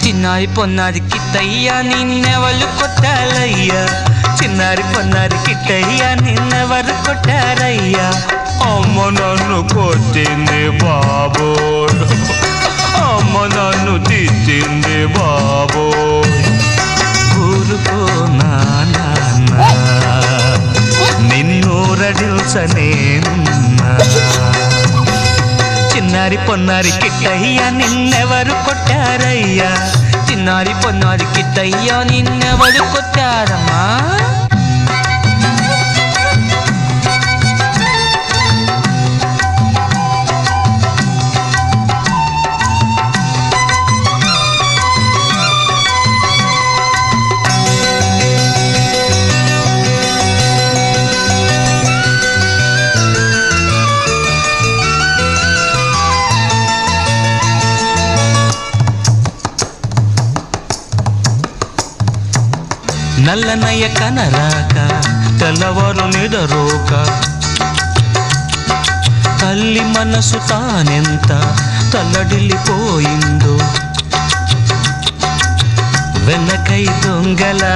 చిన్నారి పొన్నారి కిట్టయ్యా నిన్నెవరు కొట్టాలయ్యా, చిన్నారి పొన్నారి కిట్టయ్యా నిన్నెవరు కొట్టారయ్యా. అమ్మ నన్ను కొట్టింది బాబోయ్, అమ్మ నన్ను తిట్టింది బాబోయ్. ఊరుకో నాన్న నిన్ను రడిల్చనేనున్నా. చిన్నారి పొన్నారి కిట్టయ్యా నిన్నెవరు కొట్టారయ్యా, చిన్నారి పొన్నారి కిట్టయ్యా నిన్నెవరు కొట్టారమ్మా. నల్లనయ్య కనరాక తెల్లవారు నిడరోక, తల్లి మనసు తానెంత తల్లడిల్లిపోయిందో. వెనకై దొంగలా